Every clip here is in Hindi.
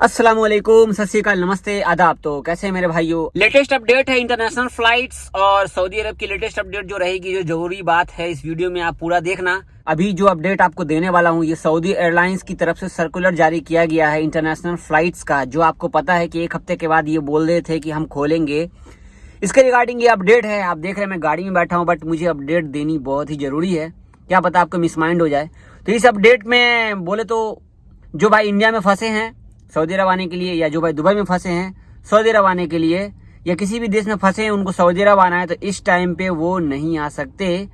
अस्सलामुअलैकुम, सत श्री अकाल, नमस्ते, आदाब। तो कैसे हैं मेरे भाइयों। लेटेस्ट अपडेट है इंटरनेशनल फ्लाइट्स और सऊदी अरब की लेटेस्ट अपडेट जो रहेगी, जो जरूरी बात है, इस वीडियो में आप पूरा देखना। अभी जो अपडेट आपको देने वाला हूं, ये सऊदी एयरलाइंस की तरफ से सर्कुलर जारी किया गया है इंटरनेशनल फ्लाइट्स का, जो आपको पता है कि एक हफ्ते के बाद ये बोल रहे थे कि हम खोलेंगे। इसके रिगार्डिंग ये अपडेट है। आप देख रहे हैं मैं गाड़ी में बैठा हूँ, बट मुझे अपडेट देनी बहुत ही जरूरी है, क्या पता आपको मिसमाइंड हो जाए। तो इस अपडेट में बोले तो जो भाई इंडिया में फंसे हैं सऊदी अरब आने के लिए, या जो भाई दुबई में फंसे हैं सऊदी अरब आने के लिए, या किसी भी देश में फंसे हैं उनको सऊदी अरब आना है, तो इस टाइम पे वो नहीं आ सकते।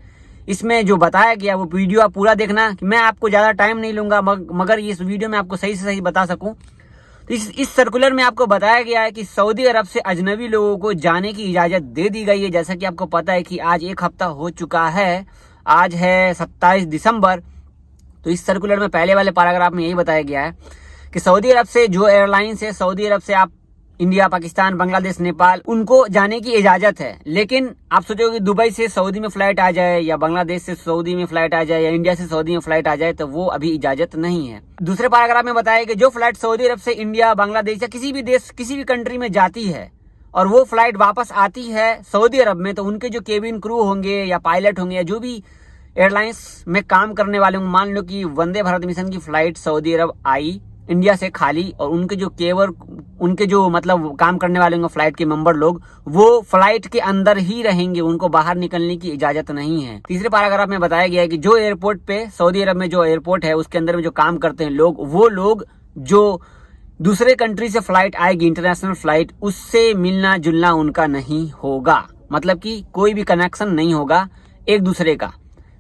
इसमें जो बताया गया वो वीडियो आप पूरा देखना। मैं आपको ज़्यादा टाइम नहीं लूंगा, मगर इस वीडियो में आपको सही से सही बता सकूं। तो इस सर्कुलर में आपको बताया गया है कि सऊदी अरब से अजनबी लोगों को जाने की इजाज़त दे दी गई है। जैसा कि आपको पता है कि आज एक हफ्ता हो चुका है, आज है 27 दिसंबर। तो इस सर्कुलर में पहले वाले पैराग्राफ में यही बताया गया है कि सऊदी अरब से जो एयरलाइंस है, सऊदी अरब से आप इंडिया, पाकिस्तान, बांग्लादेश, नेपाल, उनको जाने की इजाजत है। लेकिन आप सोचोगे दुबई से सऊदी में फ्लाइट आ जाए, या बांग्लादेश से सऊदी में फ्लाइट आ जाए, या इंडिया से सऊदी में फ्लाइट आ जाए, तो वो अभी इजाजत नहीं है। दूसरे पैराग्राफ में बताया कि जो फ्लाइट सऊदी अरब से इंडिया, बांग्लादेश या किसी भी देश, किसी भी कंट्री में जाती है और वो फ्लाइट वापस आती है सऊदी अरब में, तो उनके जो केबिन क्रू होंगे या पायलट होंगे या जो भी एयरलाइंस में काम करने वाले होंगे, मान लो कि वंदे भारत मिशन की फ्लाइट सऊदी अरब आई इंडिया से खाली, और उनके जो उनके जो मतलब काम करने वाले होंगे फ्लाइट के मेंबर लोग, वो फ्लाइट के अंदर ही रहेंगे, उनको बाहर निकलने की इजाजत नहीं है। तीसरे पैराग्राफ में बताया गया है कि जो एयरपोर्ट पे, सऊदी अरब में जो एयरपोर्ट है उसके अंदर में जो काम करते हैं लोग, वो लोग जो दूसरे कंट्री से फ्लाइट आएगी, इंटरनेशनल फ्लाइट, उससे मिलना जुलना उनका नहीं होगा। मतलब कि कोई भी कनेक्शन नहीं होगा एक दूसरे का।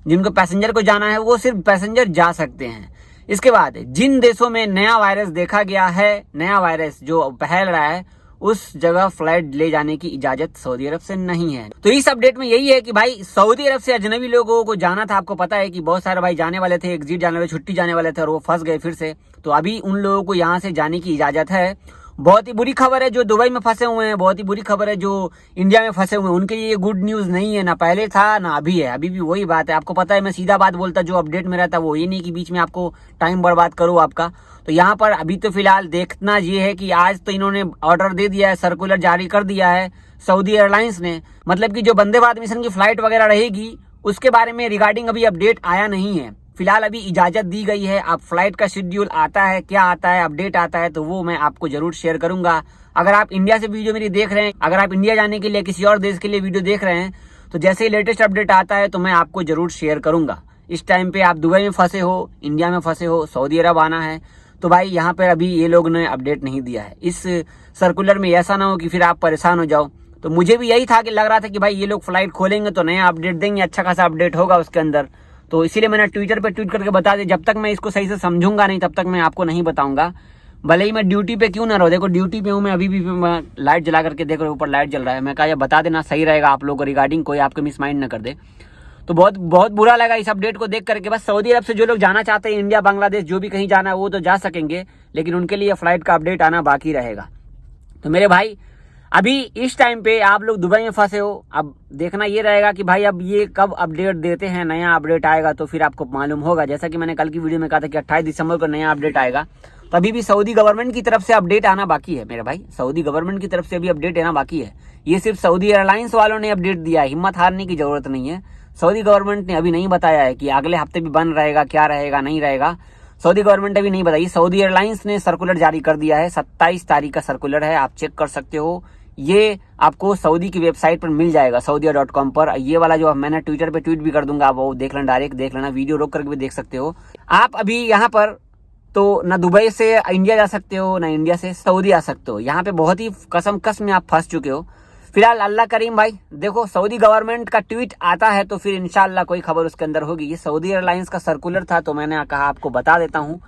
जिनको पैसेंजर को जाना है वो सिर्फ पैसेंजर जा सकते हैं। इसके बाद जिन देशों में नया वायरस देखा गया है, नया वायरस जो फैल रहा है, उस जगह फ्लाइट ले जाने की इजाजत सऊदी अरब से नहीं है। तो इस अपडेट में यही है कि भाई सऊदी अरब से अजनबी लोगों को जाना था। आपको पता है कि बहुत सारे भाई जाने वाले थे, एग्जिट जाने वाले, छुट्टी जाने वाले थे, और वो फंस गए फिर से। तो अभी उन लोगों को यहाँ से जाने की इजाजत है। बहुत ही बुरी खबर है जो दुबई में फंसे हुए हैं, बहुत ही बुरी खबर है जो इंडिया में फंसे हुए हैं, उनके लिए ये गुड न्यूज नहीं है। ना पहले था ना अभी है, अभी भी वही बात है। आपको पता है मैं सीधा बात बोलता, जो अपडेट में रहता वो ये नहीं कि बीच में आपको टाइम बर्बाद करो आपका। तो यहाँ पर अभी तो फिलहाल देखना ये है कि आज तो इन्होंने ऑर्डर दे दिया है, सर्कुलर जारी कर दिया है सऊदी एयरलाइंस ने। मतलब कि जो वंदे भारत मिशन की फ्लाइट वगैरह रहेगी उसके बारे में रिगार्डिंग अभी अपडेट आया नहीं है। फिलहाल अभी इजाजत दी गई है। अब फ्लाइट का शेड्यूल आता है, क्या आता है, अपडेट आता है, तो वो मैं आपको जरूर शेयर करूंगा। अगर आप इंडिया से वीडियो मेरी देख रहे हैं, अगर आप इंडिया जाने के लिए किसी और देश के लिए वीडियो देख रहे हैं, तो जैसे ही लेटेस्ट अपडेट आता है तो मैं आपको जरूर शेयर करूंगा। इस टाइम पे आप दुबई में फंसे हो, इंडिया में फंसे हो, सऊदी अरब आना है, तो भाई यहाँ पर अभी ये लोग ने अपडेट नहीं दिया है। इस सर्कुलर में ऐसा ना हो कि फिर आप परेशान हो जाओ। तो मुझे भी यही था कि लग रहा था कि भाई ये लोग फ्लाइट खोलेंगे तो नया अपडेट देंगे, अच्छा खासा अपडेट होगा उसके अंदर। तो इसीलिए मैंने ट्विटर पे ट्वीट करके बता दिया। जब तक मैं इसको सही से समझूंगा नहीं तब तक मैं आपको नहीं बताऊंगा, भले ही मैं ड्यूटी पे क्यों ना रहो। देखो ड्यूटी पे हूँ मैं, अभी भी मैं लाइट जला करके देख रहा हूँ, ऊपर लाइट जल रहा है। मैं कहा ये बता देना सही रहेगा आप लोगों को रिगार्डिंग, कोई आपको मिस माइंड ना कर दे। तो बहुत बहुत बुरा लगा इस अपडेट को देख करके। बस सऊदी अरब से जो लोग जाना चाहते हैं, इंडिया, बांग्लादेश, जो भी कहीं जाना है वो तो जा सकेंगे, लेकिन उनके लिए फ्लाइट का अपडेट आना बाकी रहेगा। तो मेरे भाई अभी इस टाइम पे आप लोग दुबई में फंसे हो, अब देखना ये रहेगा कि भाई अब ये कब अपडेट देते हैं, नया अपडेट आएगा तो फिर आपको मालूम होगा। जैसा कि मैंने कल की वीडियो में कहा था कि 28 दिसंबर को नया अपडेट आएगा। तो अभी भी सऊदी गवर्नमेंट की तरफ से अपडेट आना बाकी है मेरे भाई, सऊदी गवर्नमेंट की तरफ से अभी अपडेट आना बाकी है। ये सिर्फ सऊदी एयरलाइंस वालों ने अपडेट दिया है, हिम्मत हारने की जरूरत नहीं है। सऊदी गवर्नमेंट ने अभी नहीं बताया है कि अगले हफ्ते भी बंद रहेगा, क्या रहेगा, नहीं रहेगा। सऊदी गवर्नमेंट अभी नहीं बताई। सऊदी एयरलाइंस ने सर्कुलर जारी कर दिया है, 27 तारीख का सर्कुलर है, आप चेक कर सकते हो। ये आपको सऊदी की वेबसाइट पर मिल जाएगा, saudia.com पर। ये वाला जो मैंने ट्विटर पे ट्वीट भी कर दूंगा, आप वो देख लेना, डायरेक्ट देख लेना, वीडियो रोक करके भी देख सकते हो। आप अभी यहाँ पर तो ना दुबई से इंडिया जा सकते हो, ना इंडिया से सऊदी आ सकते हो। यहाँ पे बहुत ही कस में आप फंस चुके हो। फिलहाल अल्लाह करीम भाई, देखो सऊदी गवर्नमेंट का ट्वीट आता है तो फिर इंशाल्लाह कोई खबर उसके अंदर होगी। ये सऊदी एयरलाइंस का सर्कुलर था तो मैंने कहा आपको बता देता हूँ।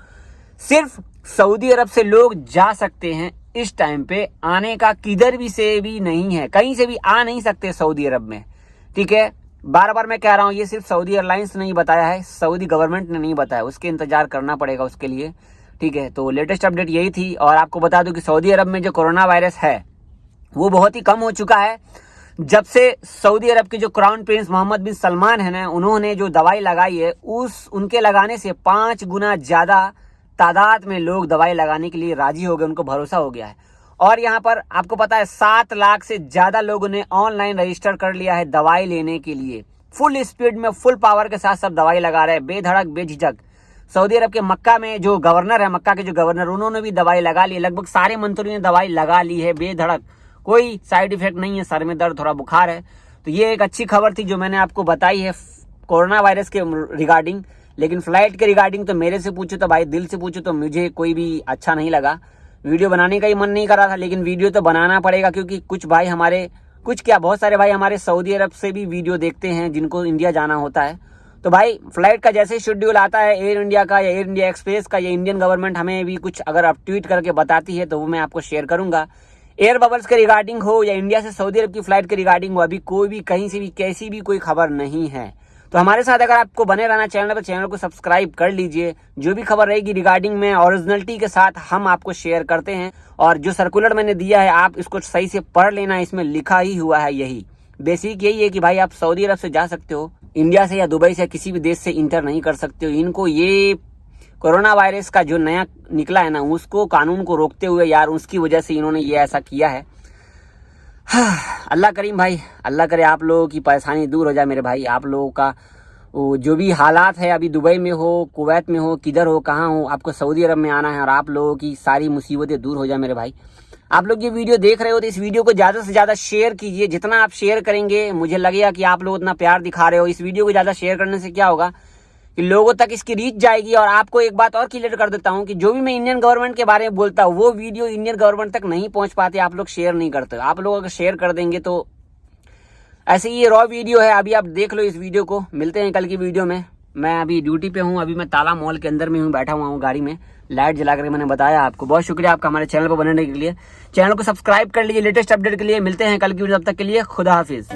सिर्फ सऊदी अरब से लोग जा सकते हैं इस टाइम पे, आने का किधर भी से भी नहीं है, कहीं से भी आ नहीं सकते सऊदी अरब में, ठीक है। बार बार मैं कह रहा हूँ, ये सिर्फ सऊदी एयरलाइंस ने नहीं बताया है, सऊदी गवर्नमेंट ने नहीं बताया, उसके इंतजार करना पड़ेगा उसके लिए, ठीक है। तो लेटेस्ट अपडेट यही थी। और आपको बता दूं कि सऊदी अरब में जो कोरोना वायरस है वो बहुत ही कम हो चुका है। जब से सऊदी अरब के जो क्राउन प्रिंस मोहम्मद बिन सलमान है ना, उन्होंने जो दवाई लगाई है, उनके लगाने से 5 गुना ज्यादा तादाद में लोग दवाई लगाने के लिए राजी हो गए, उनको भरोसा हो गया है। और यहाँ पर आपको पता है 7 लाख से ज्यादा लोगों ने ऑनलाइन रजिस्टर कर लिया है दवाई लेने के लिए। फुल स्पीड में, फुल पावर के साथ सब दवाई लगा रहे हैं, बेधड़क बेझिझक। सऊदी अरब के मक्का में जो गवर्नर है, मक्का के जो गवर्नर, उन्होंने भी दवाई लगा ली। लगभग सारे मंत्रियों ने दवाई लगा ली है बेधड़क, कोई साइड इफेक्ट नहीं है, सर में दर्द, थोड़ा बुखार है। तो ये एक अच्छी खबर थी जो मैंने आपको बताई है कोरोना वायरस के रिगार्डिंग। लेकिन फ्लाइट के रिगार्डिंग तो मेरे से पूछो तो भाई, दिल से पूछो तो मुझे कोई भी अच्छा नहीं लगा। वीडियो बनाने का ही मन नहीं कर रहा था, लेकिन वीडियो तो बनाना पड़ेगा, क्योंकि कुछ भाई हमारे, कुछ क्या बहुत सारे भाई हमारे सऊदी अरब से भी वीडियो देखते हैं जिनको इंडिया जाना होता है। तो भाई फ्लाइट का जैसे शेड्यूल आता है एयर इंडिया का या एयर इंडिया एक्सप्रेस का, या इंडियन गवर्नमेंट हमें भी कुछ अगर आप ट्वीट करके बताती है तो वो मैं आपको शेयर करूंगा। एयर बबल्स के रिगार्डिंग हो या इंडिया से सऊदी अरब की फ्लाइट के रिगार्डिंग हो, अभी कोई भी कहीं से भी कैसी भी कोई खबर नहीं है। तो हमारे साथ अगर आपको बने रहना चैनल पर, चैनल को सब्सक्राइब कर लीजिए। जो भी खबर रहेगी रिगार्डिंग में ओरिजिनलिटी के साथ हम आपको शेयर करते हैं। और जो सर्कुलर मैंने दिया है आप इसको सही से पढ़ लेना, इसमें लिखा ही हुआ है यही बेसिक यही है कि भाई आप सऊदी अरब से जा सकते हो, इंडिया से या दुबई से या किसी भी देश से इंटर नहीं कर सकते हो। इनको ये कोरोना वायरस का जो नया निकला है ना, उसको कानून को रोकते हुए यार, उसकी वजह से इन्होंने ये ऐसा किया है। अल्लाह करीम भाई, अल्लाह करे आप लोगों की परेशानी दूर हो जाए मेरे भाई। आप लोगों का जो भी हालात है, अभी दुबई में हो, कुवैत में हो, किधर हो, कहाँ हो, आपको सऊदी अरब में आना है और आप लोगों की सारी मुसीबतें दूर हो जाए मेरे भाई। आप लोग ये वीडियो देख रहे हो तो इस वीडियो को ज़्यादा से ज़्यादा शेयर कीजिए। जितना आप शेयर करेंगे मुझे लगेगा कि आप लोग उतना प्यार दिखा रहे हो। इस वीडियो को ज़्यादा शेयर करने से क्या होगा कि लोगों तक इसकी रीच जाएगी। और आपको एक बात और क्लियर कर देता हूं कि जो भी मैं इंडियन गवर्नमेंट के बारे में बोलता हूं वो वीडियो इंडियन गवर्नमेंट तक नहीं पहुंच पाते, आप लोग शेयर नहीं करते। आप लोग अगर शेयर कर देंगे तो ऐसे ही ये रॉ वीडियो है, अभी आप देख लो इस वीडियो को। मिलते हैं कल की वीडियो में। मैं अभी ड्यूटी पे हूँ, अभी मैं ताला मॉल के अंदर में हूँ, बैठा हुआ हूँ गाड़ी में, लाइट जला कर मैंने बताया आपको। बहुत शुक्रिया आपका हमारे चैनल पर बनने के लिए। चैनल को सब्सक्राइब कर लीजिए लेटेस्ट अपडेट के लिए। मिलते हैं कल की वीडियो, तब तक के लिए खुदा हाफिज।